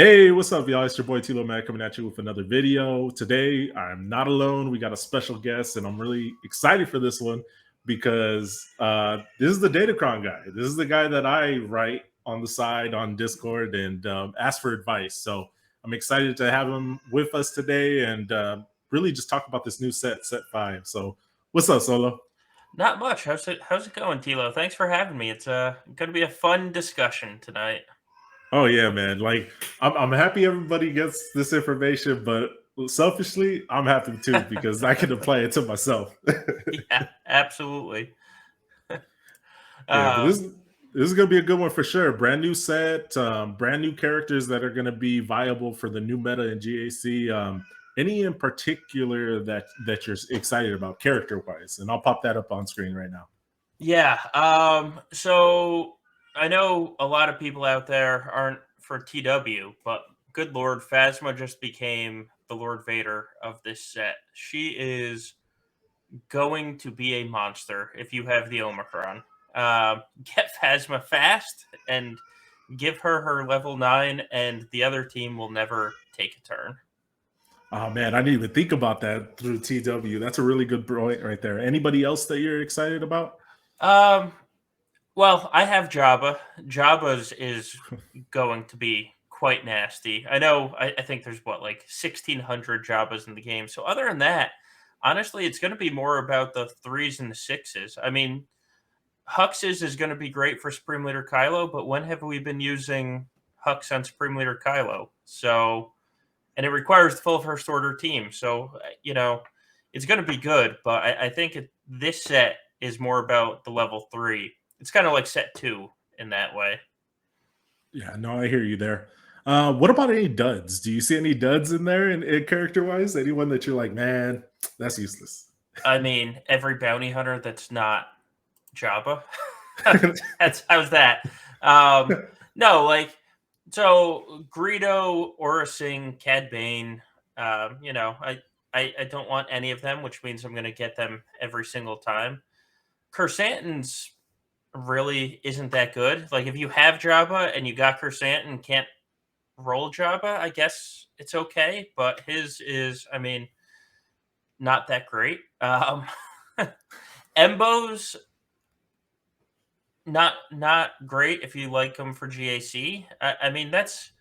Hey, what's up, y'all? It's your boy Tilo Mad coming at you with another video. Today, I'm not alone. We got a special guest, and I'm really excited for this one because this is the Datacron guy. This is the guy that I write on the side on Discord and ask for advice. So I'm excited to have him with us today and really just talk about this new set 5. So what's up, Solo? Not much. How's it going, Tilo? Thanks for having me. It's going to be a fun discussion tonight. Oh yeah, man. Like I'm happy everybody gets this information, but selfishly, I'm happy too because I can apply it to myself. Yeah, absolutely. Yeah, but this Um, this is gonna be a good one for sure. Brand new set, brand new characters that are gonna be viable for the new meta in GAC. Any in particular that you're excited about character wise? And I'll pop that up on screen right now. yeah. So I know a lot of people out there aren't for TW, but good Lord, Phasma just became the Lord Vader of this set. She is going to be a monster if you have the Omicron. Get Phasma fast and give her level 9, and the other team will never take a turn. Oh man, I didn't even think about that through TW. That's a really good point right there. Anybody else that you're excited about? Um, well, I have Jabba. Jabba's is going to be quite nasty. I know. I think there's like 1,600 Jabbas in the game. So other than that, honestly, it's going to be more about the threes and the sixes. I mean, Hux's is going to be great for Supreme Leader Kylo, but when have we been using Hux on Supreme Leader Kylo? So, and it requires the full First Order team. So, it's going to be good, but I think this set is more about the level 3. It's kind of like set 2 in that way. Yeah, no, I hear you there. What about any duds? Do you see any duds in there in character wise? Anyone that you're like, man, that's useless? I mean, every bounty hunter that's not Jabba. That's how's that? No, like so Greedo, Orasing, Cad Bane, I don't want any of them, which means I'm gonna get them every single time. Kersantin's really isn't that good. Like if you have Jabba and you got Kersantin and can't roll Jabba, I guess it's okay. But his is, I mean, not that great. Embo's not great if you like them for GAC. I mean, that's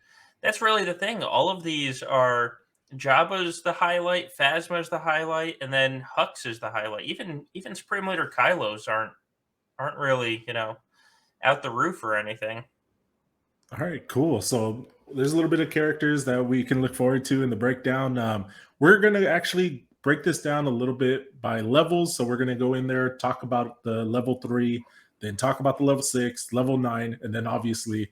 really the thing. All of these are Jabba's the highlight, Phasma's the highlight, and then Hux is the highlight. Even Supreme Leader Kylo's aren't really out the roof or anything. All right, cool. So there's a little bit of characters that we can look forward to in the breakdown. We're going to actually break this down a little bit by levels. So we're going to go in there, talk about the level 3, then talk about the level 6, level 9, and then obviously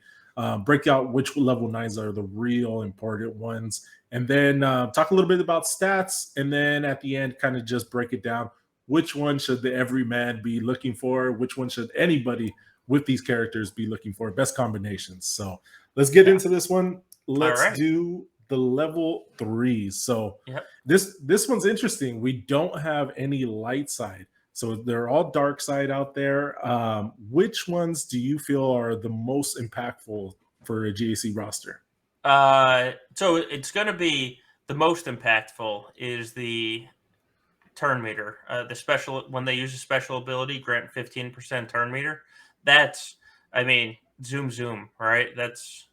break out which level 9s are the real important ones. And then talk a little bit about stats. And then at the end, kind of just break it down. Which one should the everyman be looking for? Which one should anybody with these characters be looking for? Best combinations. So let's get Yeah. into this one. All Let's right. do the level 3s. So Yep. this one's interesting. We don't have any light side. So they're all dark side out there. Which ones do you feel are the most impactful for a GAC roster? So it's going to be the most impactful is the turn meter. The special when they use a special ability, grant 15% turn meter. That's, I mean, zoom zoom, right? That's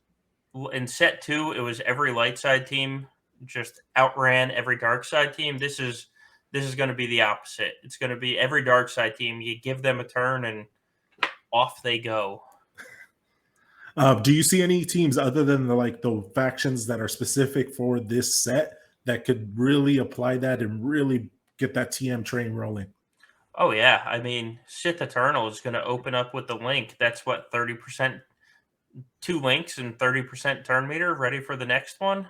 in set 2. It was every light side team just outran every dark side team. This is going to be the opposite. It's going to be every dark side team. You give them a turn and off they go. Do you see any teams other than the factions that are specific for this set that could really apply that and really get that TM train rolling? Oh yeah, I mean, Sith Eternal is going to open up with the link. That's what 30%, 2 links and 30% turn meter. Ready for the next one.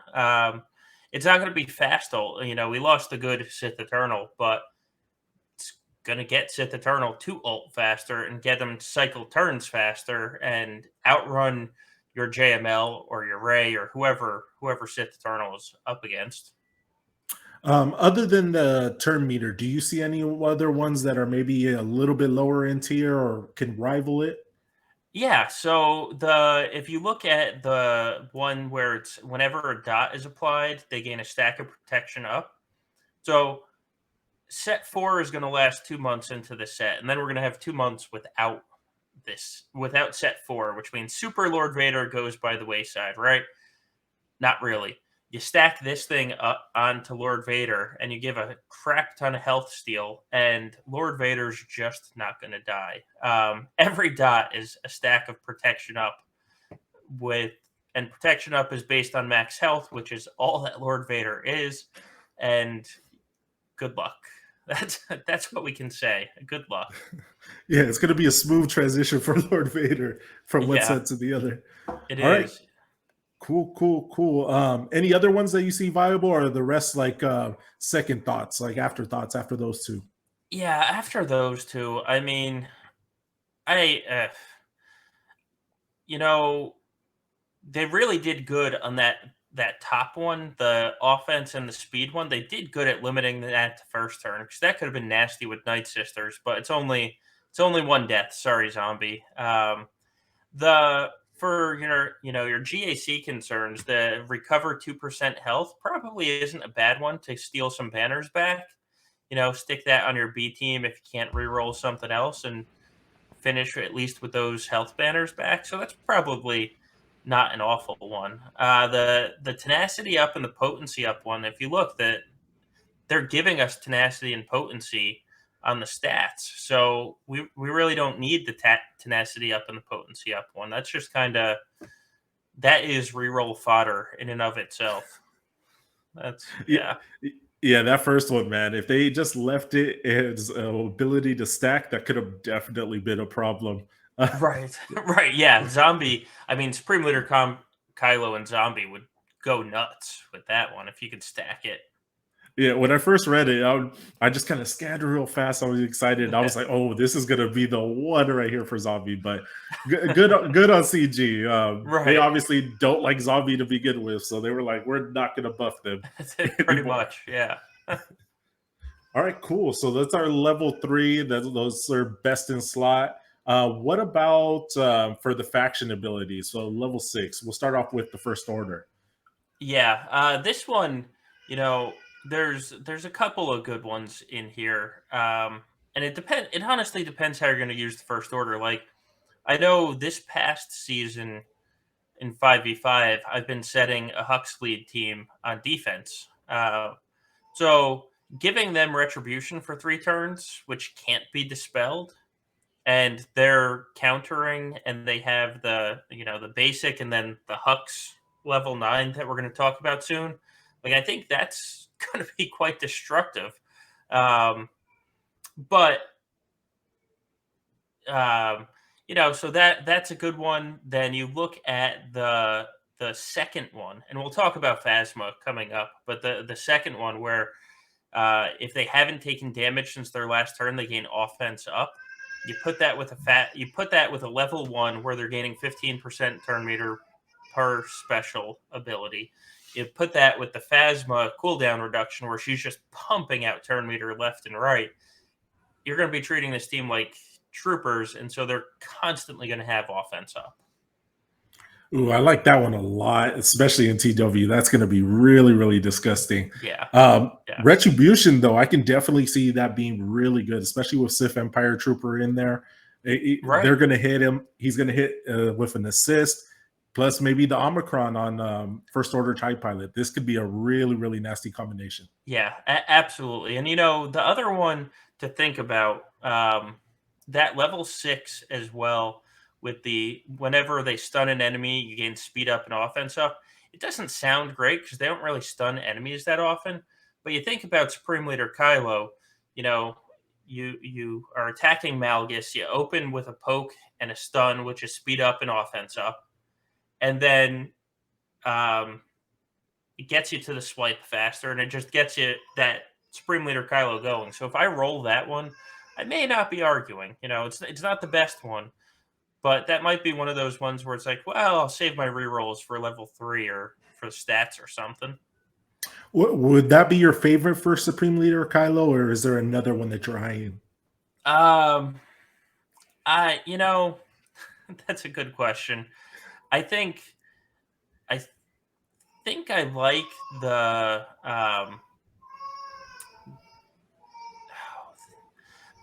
It's not going to be fast. We lost the good Sith Eternal, but it's going to get Sith Eternal to ult faster and get them to cycle turns faster and outrun your JML or your Ray or whoever Sith Eternal is up against. Other than the turn meter, do you see any other ones that are maybe a little bit lower in tier or can rival it? Yeah, so if you look at the one where it's whenever a dot is applied, they gain a stack of protection up. So set 4 is going to last 2 months into the set, and then we're going to have 2 months without set 4, which means Super Lord Vader goes by the wayside, right? Not really. You stack this thing up onto Lord Vader, and you give a crap ton of health steal, and Lord Vader's just not going to die. Every dot is a stack of protection up with, and protection up is based on max health, which is all that Lord Vader is. And good luck. That's what we can say. Good luck. Yeah, it's going to be a smooth transition for Lord Vader from one Yeah, set to the other. it All right, is. cool, cool, cool. Any other ones that you see viable, or are the rest like second thoughts, like afterthoughts after those two? Yeah, after those two, I mean, I you know, they really did good on that top one, the offense and the speed one. They did good at limiting that to first turn because that could have been nasty with Night Sisters, but it's only one death. Sorry, zombie. The for your GAC concerns, the recover 2% health probably isn't a bad one to steal some banners back. Stick that on your B team if you can't reroll something else and finish at least with those health banners back. So that's probably not an awful one. The tenacity up and the potency up one. If you look, that they're giving us tenacity and potency on the stats, so we really don't need the tenacity up and the potency up one. That's just kind of that is reroll fodder in and of itself. That's Yeah, yeah. yeah, that first one, man. If they just left it as ability to stack, that could have definitely been a problem. Right, right, yeah. Zombie. I mean, Supreme Leader Kylo and Zombie would go nuts with that one if you could stack it. Yeah, when I first read it, I just kind of scanned it real fast. I was excited. I was like, "Oh, this is gonna be the one right here for Zombie." But good on CG. They Right, obviously don't like Zombie to begin with, so they were like, "We're not gonna buff them pretty anymore." much. Yeah, All right, cool. So that's our level three. Those are best in slot. What about for the faction abilities? So level six. We'll start off with the first order. yeah. This one, there's a couple of good ones in here. And It honestly depends how you're going to use the first order. Like I know this past season in 5v5, I've been setting a Hux lead team on defense. So giving them retribution for 3 turns, which can't be dispelled, and they're countering, and they have the basic and then the Hux level 9 that we're going to talk about soon. Like I think that's going to be quite destructive. Um, but so that's a good one. Then you look at the second one, and we'll talk about Phasma coming up. But the second one, where if they haven't taken damage since their last turn, they gain offense up. You put that with a level 1 where they're gaining 15% turn meter per special ability. You put that with the Phasma cooldown reduction where she's just pumping out turn meter left and right. You're going to be treating this team like troopers, and so they're constantly going to have offense up. Ooh, I like that one a lot, especially in TW. That's going to be really, really disgusting. Yeah, yeah, Retribution, though, I can definitely see that being really good, especially with Sith Empire Trooper in there. They're right. going to hit him. He's going to hit with an assist, plus maybe the Omicron on First Order TIE Pilot. This could be a really, really nasty combination. Yeah, absolutely. And the other one to think about, that level 6 as well, with the whenever they stun an enemy, you gain speed up and offense up. It doesn't sound great because they don't really stun enemies that often. But you think about Supreme Leader Kylo, you know, you are attacking Malgus, you open with a poke and a stun, which is speed up and offense up. And then um, it gets you to the swipe faster, and it just gets you that Supreme Leader Kylo going. So if I roll that one, I may not be arguing. It's not the best one, but that might be one of those ones where it's like, well, I'll save my rerolls for level 3 or for stats or something. Would that be your favorite for Supreme Leader Kylo, or is there another one that you're eyeing? Um, I you know That's a good question. I think I think I like the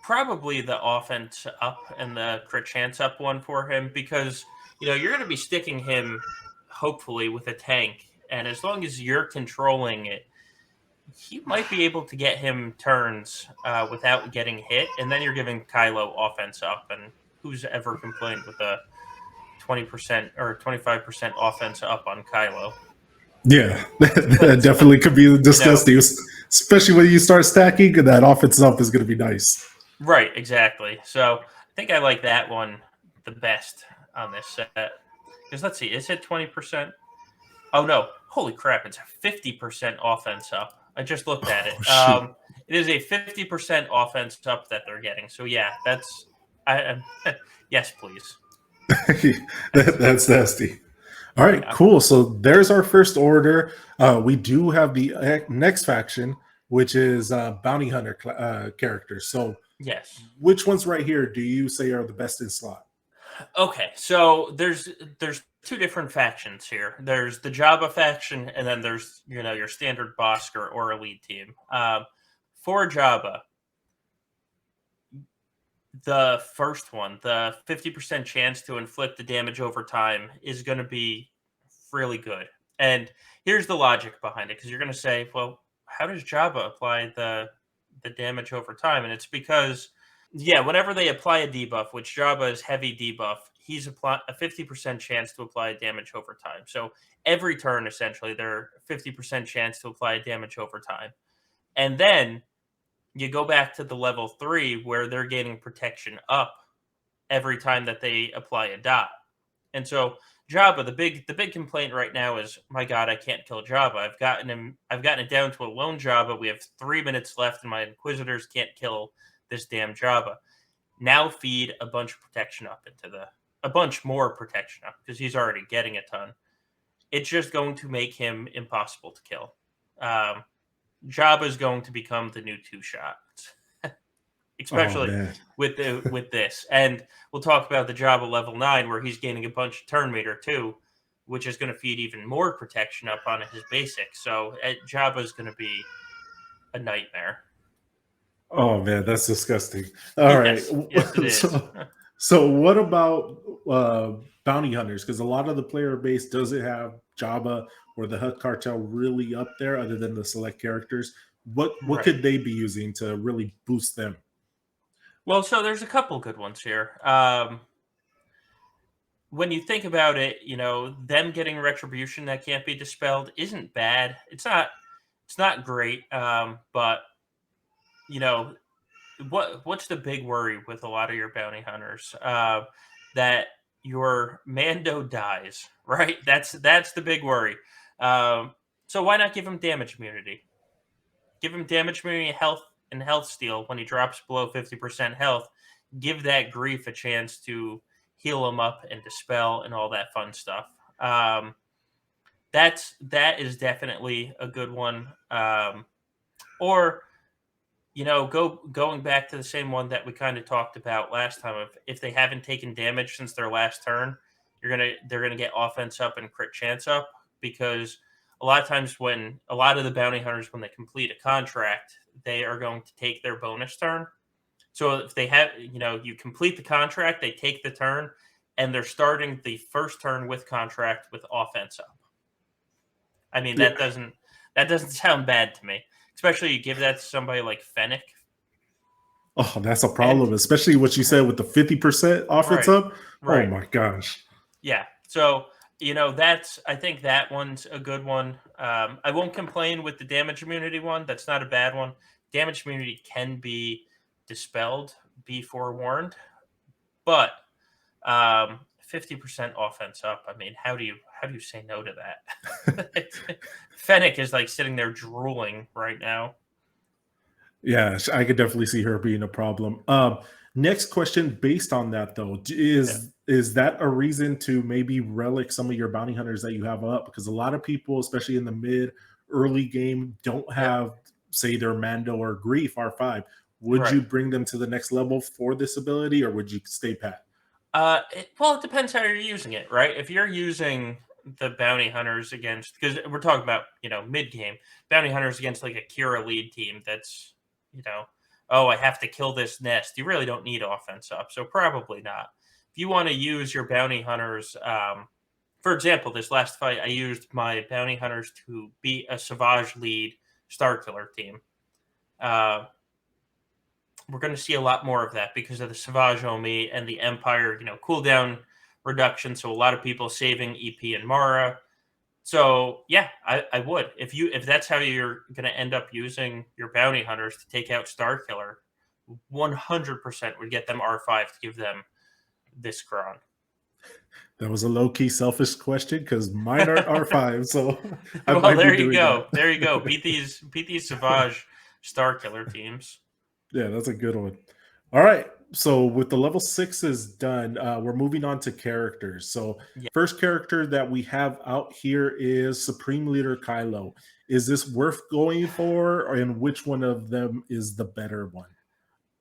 probably the offense up and the crit chance up one for him because you're going to be sticking him hopefully with a tank, and as long as you're controlling it, he might be able to get him turns without getting hit, and then you're giving Kylo offense up, and who's ever complained with a 20% or 25% offense up on Kylo? Yeah, that So, definitely could be you know, disgusting, especially when you start stacking. That offense up is going to be nice. right, exactly. So I think I like that one the best on this set. Because let's see, is it 20%? Oh no, holy crap, it's a 50% offense up. I just looked at Oh it. shoot! It is a 50% offense up that they're getting. So yeah, that's yes, please. That's nasty. All right, Yeah. cool. So there's our first order. We do have the next faction, which is bounty hunter characters. So Yes. which ones right here do you say are the best in slot? Okay, so there's two different factions here. There's the Jabba faction, and then there's your standard Bosker or elite team. For Jabba, the first one, the 50% chance to inflict the damage over time, is going to be really good. And here's the logic behind it, because you're going to say, well, how does Jabba apply the damage over time? And it's because yeah, whenever they apply a debuff, which Jabba is heavy debuff, he's a 50% chance to apply damage over time. So every turn, essentially, they're 50% chance to apply damage over time. And then you go back to the level 3 where they're gaining protection up every time that they apply a dot. And so Jabba, the big complaint right now is, my God, I can't kill Jabba. I've gotten it down to a lone Jabba. We have 3 minutes left, and my Inquisitors can't kill this damn Jabba. Now feed a bunch of protection up into a bunch more protection up because he's already getting a ton. It's just going to make him impossible to kill. Um, Jabba is going to become the new two shot, Oh especially man. with this. And we'll talk about the Jabba level 9 where he's gaining a bunch of turn meter too, which is going to feed even more protection up on his basic. So Jabba is going to be a nightmare. Oh man, that's disgusting. All right. Yes, it is. So what about uh, bounty hunters? Because a lot of the player base doesn't have Jabba or the Hut Cartel really up there, other than the select characters. What Right. could they be using to really boost them? Well, so there's a couple good ones here. When you think about it, them getting retribution that can't be dispelled isn't bad. It's not great. But you know, what's the big worry with a lot of your bounty hunters? That your Mando dies, right? That's the big worry. Um, so why not give him damage immunity? Give him damage immunity, health, and health steal when he drops below 50% health. Give that grief a chance to heal him up and dispel and all that fun stuff. That is definitely a good one. Or going back to the same one that we kind of talked about last time. If they haven't taken damage since their last turn, they're gonna get offense up and crit chance up because a lot of times when a lot of the bounty hunters when they complete a contract, they are going to take their bonus turn. So if they have, you complete the contract, they take the turn, and they're starting the first turn with contract with offense up. I mean, Yeah. that doesn't sound bad to me. Especially you give that to somebody like Fennec. Oh, that's a And problem, especially what you said with the 50% offense right, up. Oh right. my gosh. Yeah. So, I think that one's a good one. I won't complain with the damage immunity one. That's not a bad one. Damage immunity can be dispelled, be forewarned. But 50% offense up. I mean, how do you say no to that? Fennec is like sitting there drooling right now. Yeah, I could definitely see her being a problem. Next question, based on that though, Yeah. is that a reason to maybe relic some of your bounty hunters that you have up? Because a lot of people, especially in the mid early game, don't Yep. have, say, their Mando or Grief R5. Would Right. you bring them to the next level for this ability, or would you stay pat? Well, it depends how you're using it, right? If you're using the bounty hunters against, because we're talking about mid game bounty hunters against like a Kira lead team, that's you know, oh, I have to kill this nest. You really don't need offense up, so probably not. If you want to use your bounty hunters, for example, this last fight, I used my bounty hunters to beat a Savage lead Star Killer team. Uh, we're going to see a lot more of that because of the Savage Omi and the Empire, cooldown reduction. So a lot of people saving EP and Mara. So yeah, I would if that's how you're going to end up using your bounty hunters to take out Star Killer, 100% would get them R5 to give them this Kron. That was a low key selfish question because mine are R5, so I Well, might be there you doing go. There you go. that. Beat these Savage Star Killer teams. Yeah, that's a good one. All right. So with the level sixes done, we're moving on to characters. So Yeah. first character that we have out here is Supreme Leader Kylo. Is this worth going for, and which one of them is the better one?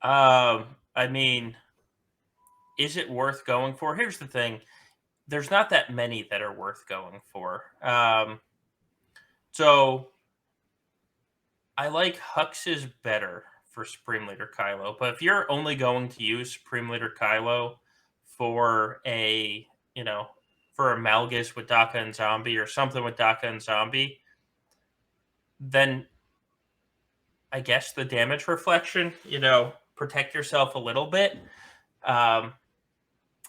I mean, is it worth going for? Here's the thing. There's not that many that are worth going for. So I like Hux's better for Supreme Leader Kylo, but if you're only going to use Supreme Leader Kylo for for a Malgus with Daka and Zombie or something with Daka and Zombie, then I guess the damage reflection, protect yourself a little bit. Um,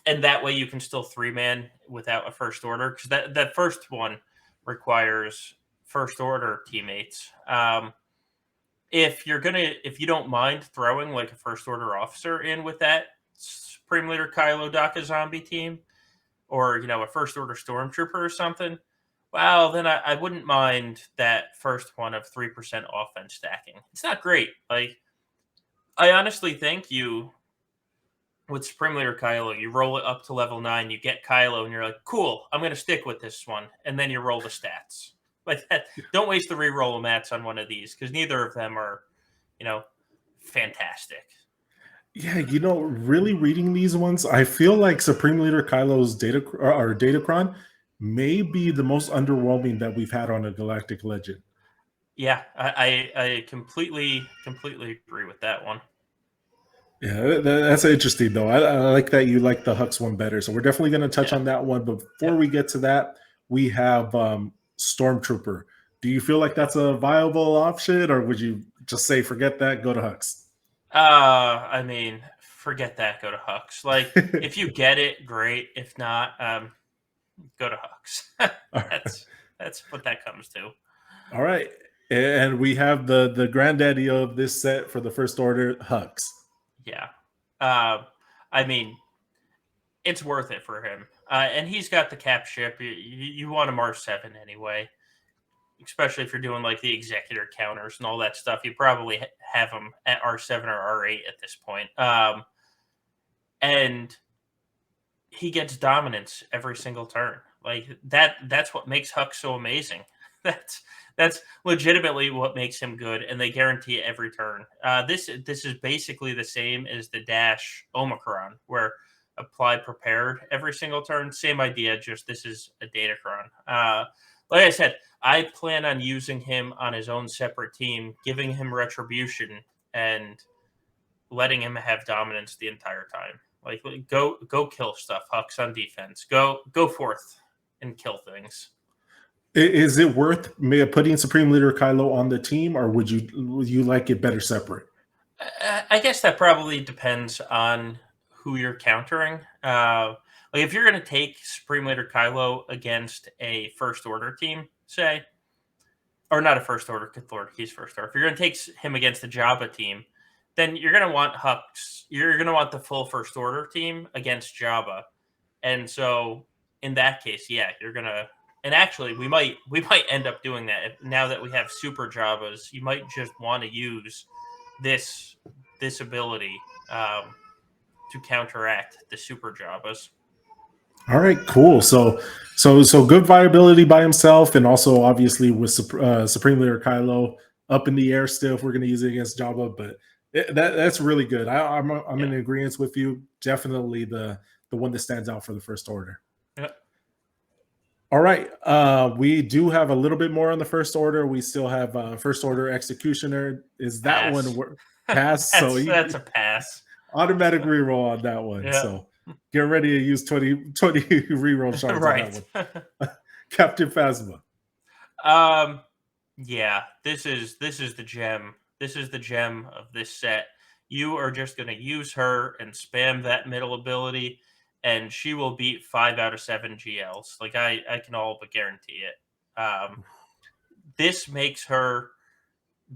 and that way you can still 3-man without a first order, because that first one requires first order teammates. If you don't mind throwing like a first order officer in with that Supreme Leader Kylo Daka zombie team, or a first order stormtrooper or something, well, then I wouldn't mind that first one of 3% offense stacking. It's not great. Like, I honestly think with Supreme Leader Kylo, you roll it up to level 9, you get Kylo, and you're like, cool, I'm going to stick with this one. And then you roll the stats. Like that. Don't waste the reroll mats on one of these, because neither of them are, fantastic. Yeah, really reading these ones, I feel like Supreme Leader Kylo's Datacron may be the most underwhelming that we've had on a Galactic Legend. Yeah, I completely agree with that one. Yeah, that's interesting though. I like that you like the Hux one better. So we're definitely going to touch Yeah. on that one. But before Yep. we get to that, we have Stormtrooper. Do you feel like that's a viable option, or would you just say forget that, go to Hux? I mean, forget that. Go to Hux. Like, if you get it, great. If not, go to Hux. That's what that comes to. All right, and we have the granddaddy of this set for the First Order, Hux. Yeah. I mean, it's worth it for him. And he's got the cap ship. You want him R7 anyway, especially if you're doing like the executor counters and all that stuff. You probably have him at R7 or R8 at this point. And he gets dominance every single turn. Like that's what makes Huck so amazing. That's legitimately what makes him good, and they guarantee it every turn. This is basically the same as the Dash Omicron, where apply prepared every single turn. Same idea, just this is a Datacron. Like I said, I plan on using him on his own separate team, giving him retribution, and letting him have dominance the entire time. Like go kill stuff, Hux on defense. Go forth and kill things. Is it worth putting Supreme Leader Kylo on the team, or would you like it better separate? I guess that probably depends on who you're countering. Like if you're going to take Supreme Leader Kylo against a First Order team, say, or not a First Order, Lord, he's First Order. If you're going to take him against a Jabba team, then you're going to want Hux. You're going to want the full First Order team against Jabba. And so in that case, yeah, you're going to. And actually, we might end up doing that now that we have Super Jabbas. You might just want to use this ability to counteract the Super Jabbas. All right, cool. So good viability by himself, and also obviously with Supreme Leader Kylo up in the air still if we're going to use it against Jabba, but that's really good. I'm in agreement with you. Definitely the the one that stands out for the First Order. Yep. All right. We do have a little bit more on the First Order. We still have First Order Executioner. Is that one Pass. pass? So That's a pass. automatic reroll on that one. Yeah. So get ready to use 20 reroll shards on that Right. one. Captain Phasma. Yeah, this is the gem. This is the gem of this set. You are just going to use her and spam that middle ability, and she will beat 5 out of 7 GLs. Like I can all but guarantee it. This makes her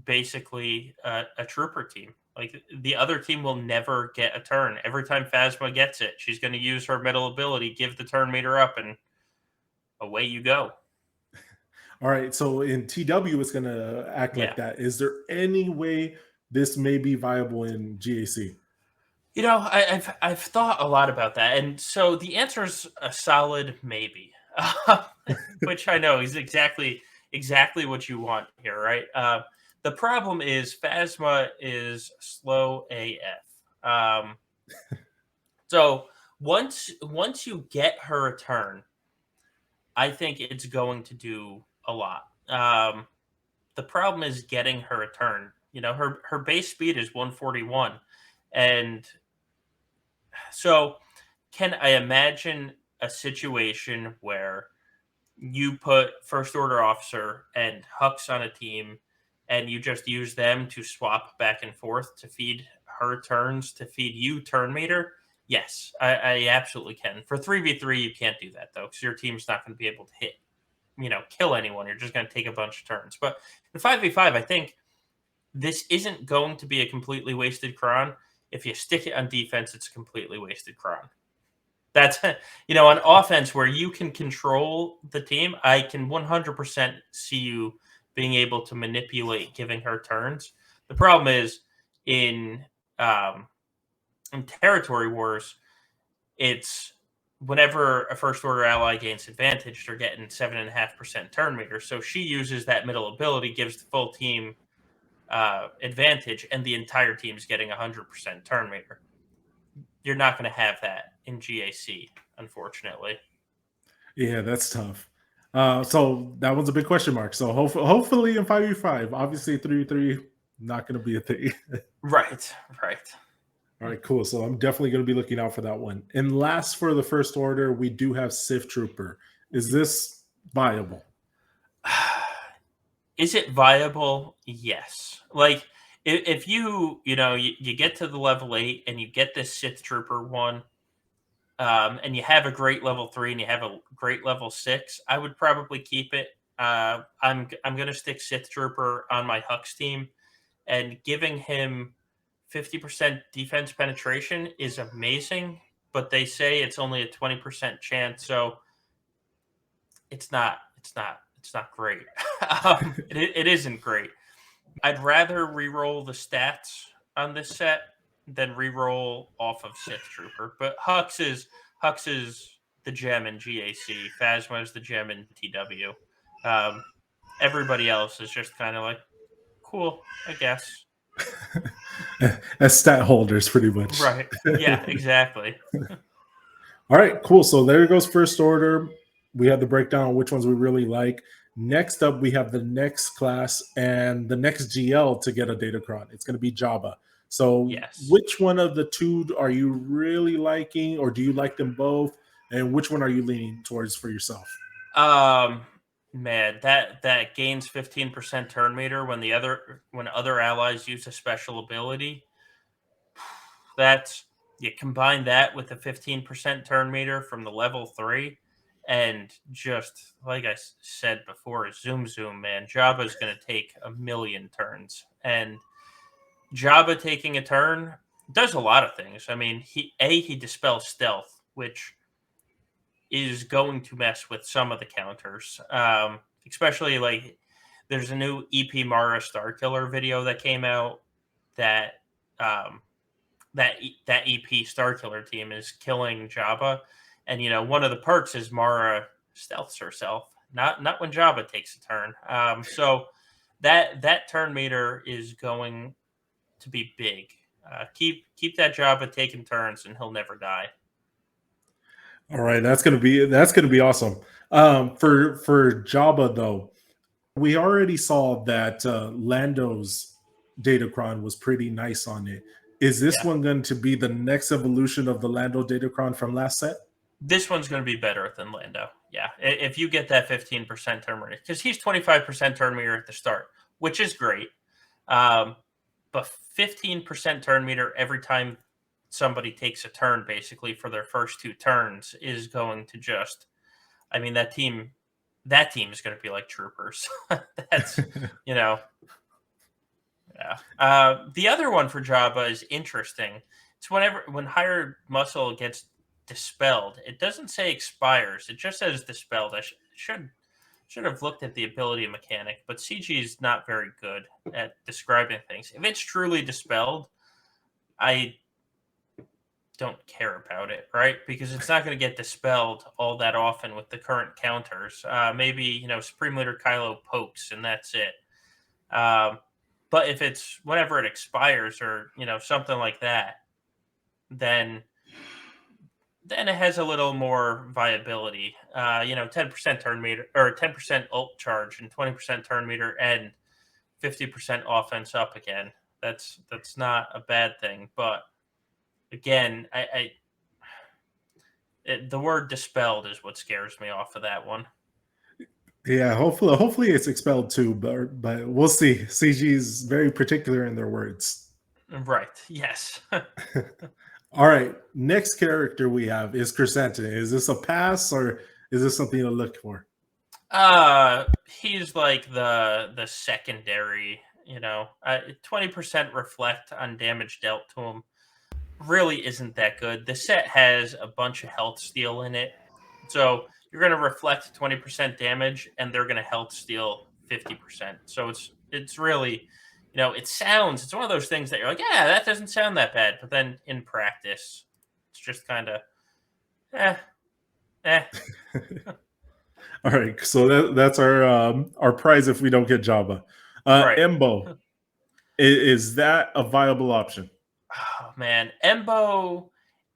basically a trooper team. Like the other team will never get a turn. Every time Phasma gets it, she's going to use her middle ability, give the turn meter up, and away you go. All right. So in TW, it's going to act Yeah. like that. Is there any way this may be viable in GAC? You know, I've thought a lot about that, and so the answer is a solid maybe, which I know is exactly what you want here, right? The problem is Phasma is slow AF. So once you get her a turn, I think it's going to do a lot. The problem is getting her a turn. You know, her base speed is 141, and so can I imagine a situation where you put First Order Officer and Hux on a team and you just use them to swap back and forth to feed her turns to feed you turn meter? Yes, I absolutely can. For 3v3, you can't do that, though, because your team's not going to be able to hit, kill anyone. You're just going to take a bunch of turns. But in 5v5, I think this isn't going to be a completely wasted cron. If you stick it on defense, it's a completely wasted cron. That's, on offense where you can control the team, I can 100% see you being able to manipulate giving her turns. The problem is um, in territory wars, it's whenever a first order ally gains advantage, they're getting 7.5% turn meter. So she uses that middle ability, gives the full team advantage, and the entire team is getting 100% turn meter. You're not going to have that in GAC, unfortunately. Yeah, that's tough. So that one's a big question mark. So hopefully in 5v5, obviously 3v3, not going to be a thing. Right. All right, cool. So I'm definitely going to be looking out for that one. And last for the First Order, we do have Sith Trooper. Is this viable? Is it viable? Yes. Like if you get to the level 8 and you get this Sith Trooper one, and you have a great level 3 and you have a great level 6, I would probably keep it. I'm gonna stick Sith Trooper on my Hux team, and giving him 50% defense penetration is amazing, but they say it's only a 20% chance, so it's not great. It isn't great. I'd rather re-roll the stats on this set than re-roll off of Sith Trooper. But Hux is the gem in GAC. Phasma is the gem in TW. Everybody else is just kind of like, cool, I guess. As stat holders, pretty much. Right. Yeah, exactly. All right, cool. So there goes First Order. We have the breakdown on which ones we really like. Next up, we have the next class and the next GL to get a Datacron. It's going to be Jabba. So Yes. which one of the two are you really liking, or do you like them both? And which one are you leaning towards for yourself? Man, that gains 15% turn meter when other allies use a special ability. That's you combine that with a 15% turn meter from the level 3, and just like I said before, zoom, man. Jabba's going to take a million turns, and Jabba taking a turn does a lot of things. I mean, he dispels stealth, which is going to mess with some of the counters, especially like there's a new EP Mara Starkiller video that came out that um, that EP Starkiller team is killing Jabba, and one of the perks is Mara stealths herself. Not when Jabba takes a turn. So that turn meter is going to be big. Keep that Jabba taking turns, and he'll never die. All right, that's gonna be awesome. For Jabba though, we already saw that Lando's Datacron was pretty nice on it. Is this Yeah. one going to be the next evolution of the Lando Datacron from last set? This one's going to be better than Lando. Yeah. If you get that 15% turn meter, because he's 25% turn meter at the start, which is great. Um, but 15% turn meter every time somebody takes a turn, basically for their first two turns, is going to just, I mean, that team is going to be like troopers. That's, you know, yeah. The other one for Jabba is interesting. It's when higher muscle gets dispelled. It doesn't say expires. It just says dispelled. I should have looked at the ability mechanic, but CG is not very good at describing things. If it's truly dispelled, I don't care about it, right? Because it's not going to get dispelled all that often with the current counters. Maybe Supreme Leader Kylo pokes and that's it. Um, but if it's whenever it expires or something like that, then it has a little more viability. 10% turn meter or 10% ult charge and 20% turn meter and 50% offense up again. That's not a bad thing. But again, the word dispelled is what scares me off of that one. Yeah, hopefully it's expelled too, but we'll see. CG is very particular in their words. Right. Yes. All right, next character we have is Chrysanthemum. Is this a pass or is this something to look for? He's like the secondary, 20% reflect on damage dealt to him really isn't that good. The set has a bunch of health steal in it. So you're going to reflect 20% damage and they're going to health steal 50%. So it's really, it's one of those things that you're like, yeah, that doesn't sound that bad. But then in practice, it's just kind of, eh, eh. All right, so that's our prize if we don't get Jabba. Right. Embo, is that a viable option? Oh, man. Embo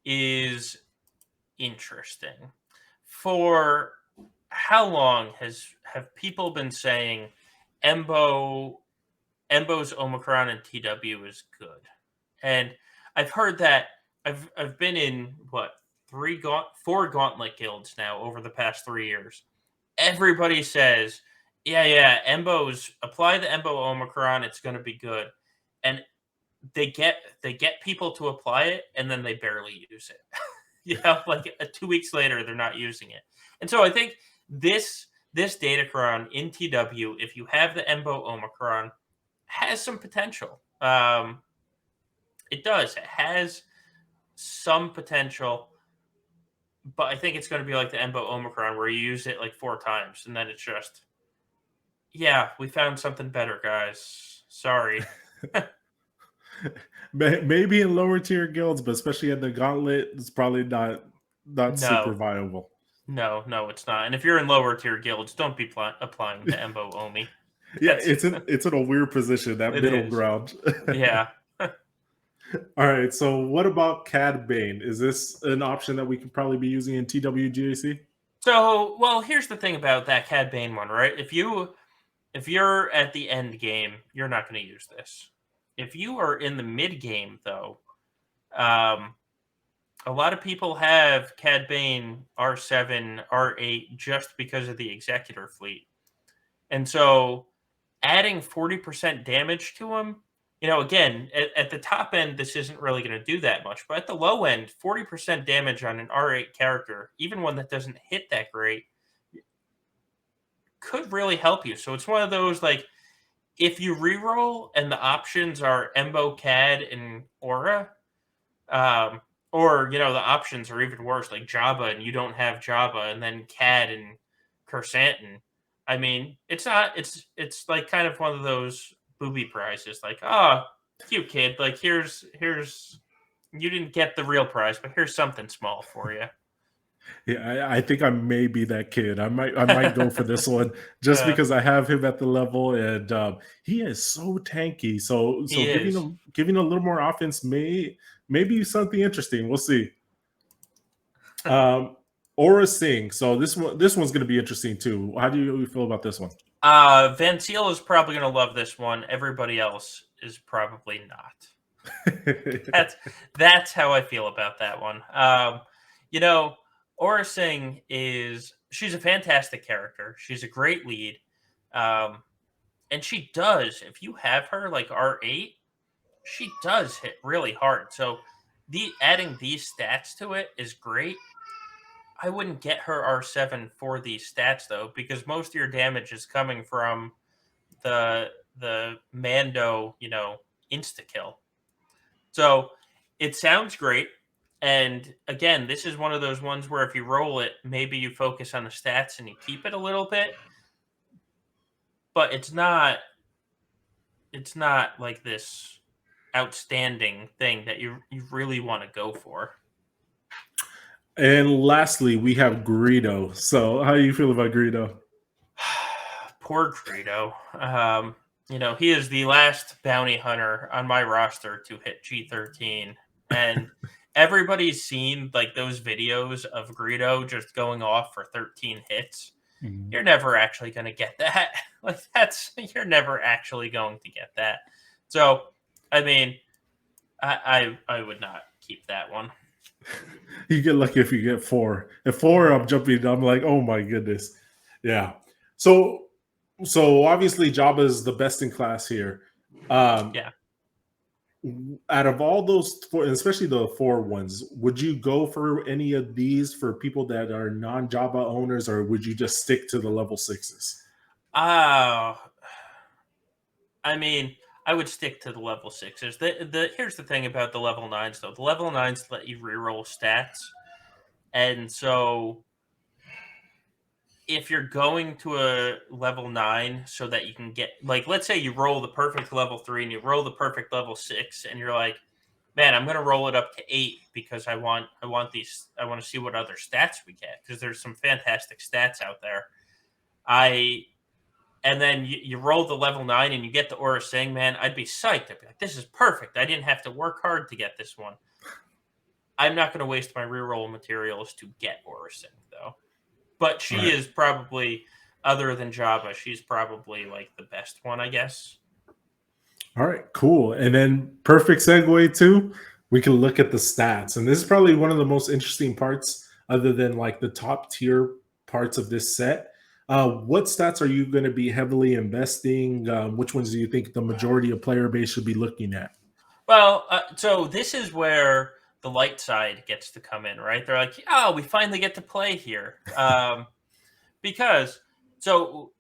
is interesting. For how long have people been saying Embo Embo's Omicron and TW is good? And I've heard that I've been in what four gauntlet guilds now over the past 3 years. Everybody says, yeah, Embo's apply the Embo Omicron, it's gonna be good. And they get people to apply it and then they barely use it. Like 2 weeks later, they're not using it. And so I think this Datacron in TW, if you have the Embo Omicron, has some potential. It does. It has some potential, but I think it's going to be like the Embo Omicron, where you use it like 4 times, and then it's just, yeah, we found something better, guys. Sorry. Maybe in lower tier guilds, but especially at the gauntlet, it's probably not super No, viable. no, it's not. And if you're in lower tier guilds, don't be applying the Embo Omi. Yeah, That's it's in a weird position, that it middle is. ground. Yeah. All right, so what about Cad Bane? Is this an option that we could probably be using in TWGAC? So, well, here's the thing about that Cad Bane one, right? If you're at the end game, you're not going to use this. If you are in the mid game, though, um, a lot of people have Cad Bane R7, R8 just because of the Executor fleet, and so adding 40% damage to him, again, at the top end, this isn't really going to do that much. But at the low end, 40% damage on an R8 character, even one that doesn't hit that great, could really help you. So it's one of those, like, if you reroll and the options are Embo, Cad, and Aura, um, or, the options are even worse, like Jabba, and you don't have Jabba, and then Cad and Kersantin. I mean, it's like kind of one of those booby prizes, like, oh, cute kid, like here's you didn't get the real prize, but here's something small for you. Yeah, I think I may be that kid. I might go for this one just uh, because I have him at the level, and he is so tanky. So he giving is. him a little more offense may be something interesting. We'll see. Um, Aura Sing. So this one's going to be interesting too. How do you feel about this one? Van Seal is probably going to love this one. Everybody else is probably not. That's that's how I feel about that one. You know, Aura Singh she's a fantastic character. She's a great lead. Um, and she does, if you have her like R8, she does hit really hard. So adding these stats to it is great. I wouldn't get her R7 for these stats though, because most of your damage is coming from the Mando, insta kill. So it sounds great. And again, this is one of those ones where if you roll it, maybe you focus on the stats and you keep it a little bit, but it's not like this outstanding thing that you really want to go for. And lastly, we have Greedo. So how do you feel about Greedo? Poor Greedo. He is the last bounty hunter on my roster to hit G13. And everybody's seen like those videos of Greedo just going off for 13 hits. Mhm. You're never actually going to get that. You're never actually going to get that. So, I mean, I would not keep that one. You get lucky if you get four. At four, I'm jumping. I'm like, oh my goodness, yeah. So, so obviously, Jabba is the best in class here. Um, Yeah. Out of all those four, especially the four ones, would you go for any of these for people that are non-Java owners, or would you just stick to the level sixes? Uh, I mean, I would stick to the level sixes. Here's the thing about the level nines though. The level nines let you reroll stats. And so if you're going to a level 9 so that you can get, like, let's say you roll the perfect level 3 and you roll the perfect level 6 and you're like, man, I'm going to roll it up to 8 because I want to see what other stats we get because there's some fantastic stats out there. And then you roll the level 9 and you get the Aura Sing, man, I'd be psyched. I'd be like, this is perfect. I didn't have to work hard to get this one. I'm not going to waste my reroll materials to get Aura Sing, though. But All she right. is probably, other than Jabba, she's probably like the best one, I guess. All right, cool. And then perfect segue too. We can look at the stats, and this is probably one of the most interesting parts, other than like the top tier parts of this set. What stats are you going to be heavily investing? Which ones do you think the majority of player base should be looking at? Well, so this is where the light side gets to come in, right? They're like, oh, we finally get to play here. Because, so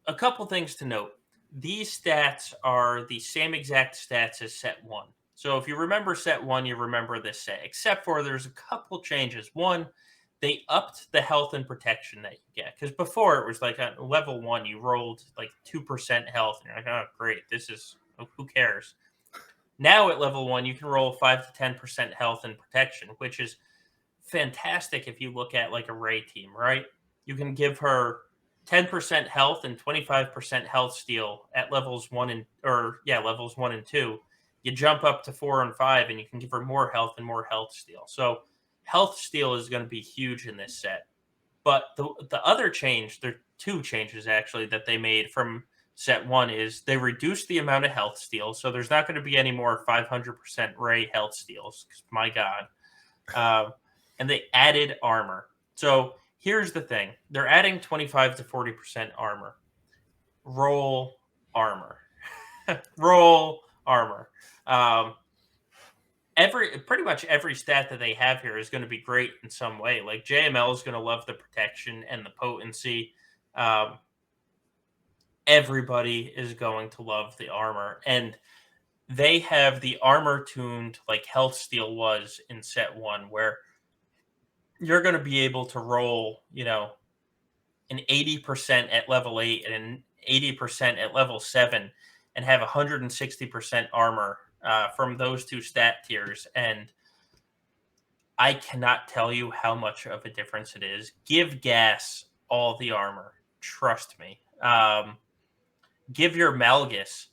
a couple things to note. These stats are the same exact stats as set one. So if you remember set one, you remember this set, except for there's a couple changes. One, they upped the health and protection that you get. Because before it was like at level one, you rolled like 2% health, and you're like, oh, great, who cares? Now at level one, you can roll 5 to 10% health and protection, which is fantastic if you look at like a Ray team, right? You can give her 10% health and 25% health steal at levels 1 and 2. You jump up to 4 and 5 and you can give her more health and more health steal. So health steal is going to be huge in this set. But the other change, there are two changes actually that they made from set one is they reduced the amount of health steal. So there's not going to be any more 500% Ray health steals. My God. And they added armor. So here's the thing: they're adding 25 to 40% armor. Roll armor. Roll armor. Um, pretty much every stat that they have here is going to be great in some way. Like JML is going to love the protection and the potency. Um, Everybody is going to love the armor, and they have the armor tuned like health steal was in set one, where you're going to be able to roll, an 80% at level 8 and an 80% at level 7 and have 160% armor from those two stat tiers. And I cannot tell you how much of a difference it is. Give gas all the armor. Trust me. Give your Malgus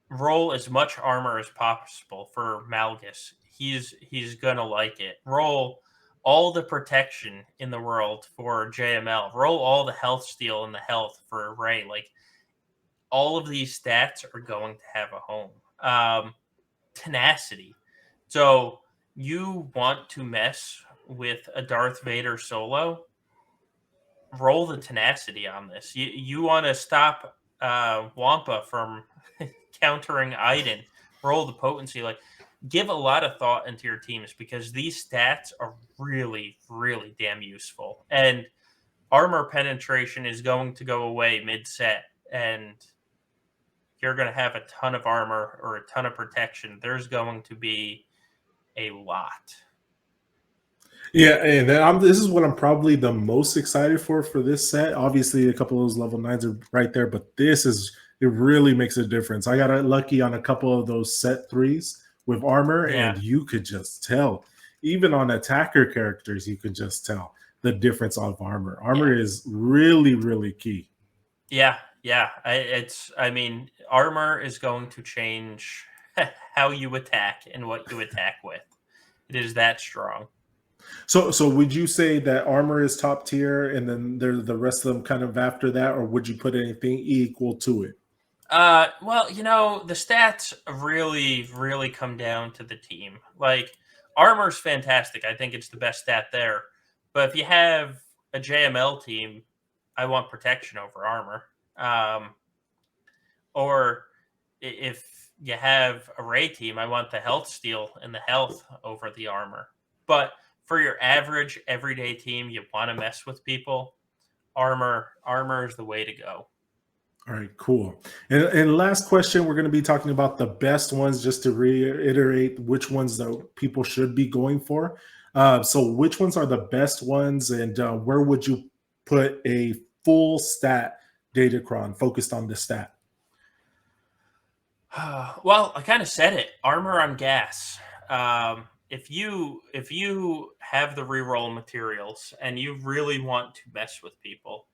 roll as much armor as possible for Malgus. He's gonna like it. Roll all the protection in the world for JML. Roll all the health steal and the health for Ray. Like, all of these stats are going to have a home. Tenacity. So you want to mess with a Darth Vader solo, roll the tenacity on this. You want to stop Wampa from countering Iden, roll the potency. Like, give a lot of thought into your teams, because these stats are really, really damn useful. And armor penetration is going to go away mid-set, and you're going to have a ton of armor or a ton of protection. There's going to be a lot. Yeah, and then this is what I'm probably the most excited for this set. Obviously, a couple of those level 9s are right there, but it really makes a difference. I got lucky on a couple of those set 3s with armor, Yeah. and you could just tell. Even on attacker characters, you could just tell the difference of armor. Armor is really, really key. Yeah. Armor is going to change how you attack and what you attack with. It is that strong. So would you say that armor is top tier, and then the rest of them kind of after that, or would you put anything equal to it? Well, the stats really, really come down to the team. Like, armor's fantastic. I think it's the best stat there. But if you have a JML team, I want protection over armor. Or if you have a Ray team, I want the health steal and the health over the armor. But for your average everyday team, you want to mess with people, armor is the way to go. All right, cool. And last question, we're going to be talking about the best ones, just to reiterate which ones that people should be going for. So which ones are the best ones, and where would you put a full stat Datacron focused on the stat? Well, I kind of said it. Armor on gas. If you have the reroll materials and you really want to mess with people,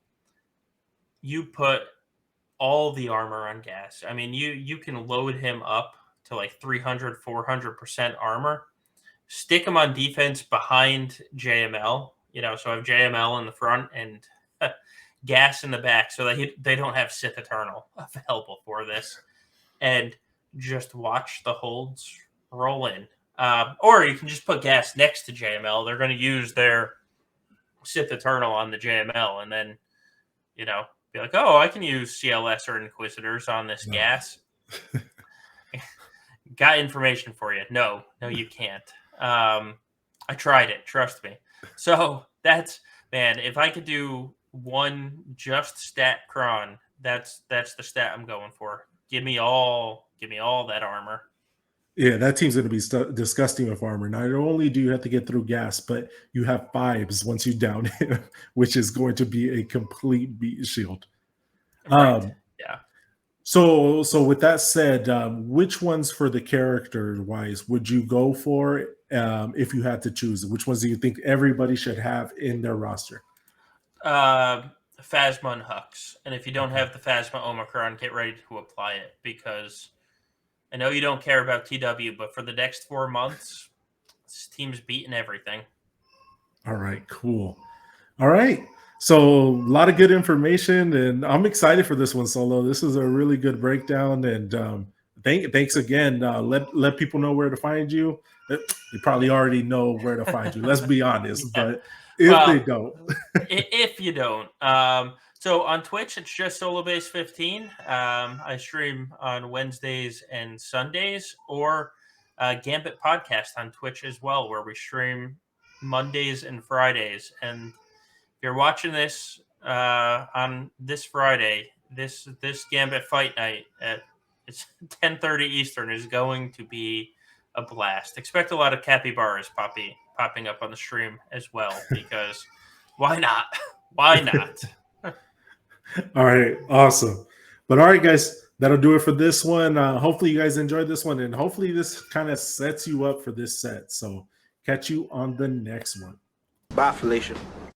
you put all the armor on gas. I mean, you can load him up to like 300, 400% armor. Stick him on defense behind JML. So have JML in the front and gas in the back, so that they don't have Sith Eternal available for this. And just watch the holds roll in. Or you can just put gas next to JML. They're going to use their Sith Eternal on the JML, and then, be like, oh, I can use CLS or Inquisitors on this gas. Got information for you. No, you can't. I tried it. Trust me. So that's, man, if I could do one just stat cron, that's the stat I'm going for. Give me all that armor. Yeah, that team's going to be disgusting with armor. Not only do you have to get through gas, but you have 5s once you down him, which is going to be a complete beat shield. Right. Yeah. So with that said, which ones for the character wise would you go for if you had to choose? Which ones do you think everybody should have in their roster? Phasma and Hux. And if you don't have the Phasma Omicron, get ready to apply it, because I know you don't care about TW, but for the next 4 months, this team's beating everything. All right, cool. All right. So a lot of good information, and I'm excited for this one, Solo. This is a really good breakdown, and thanks again. Let people know where to find you. They probably already know where to find you. Let's be honest, but if they don't, if you don't, so on Twitch it's just Solobass15. I stream on Wednesdays and Sundays, or Gambit Podcast on Twitch as well, where we stream Mondays and Fridays. And if you're watching this on this Friday, this Gambit Fight Night at it's 10:30 Eastern is going to be a blast. Expect a lot of capybaras popping up on the stream as well, because why not? Why not? All right, awesome. But all right, guys, that'll do it for this one. Hopefully you guys enjoyed this one, and hopefully this kind of sets you up for this set. So catch you on the next one. Bye, Felicia.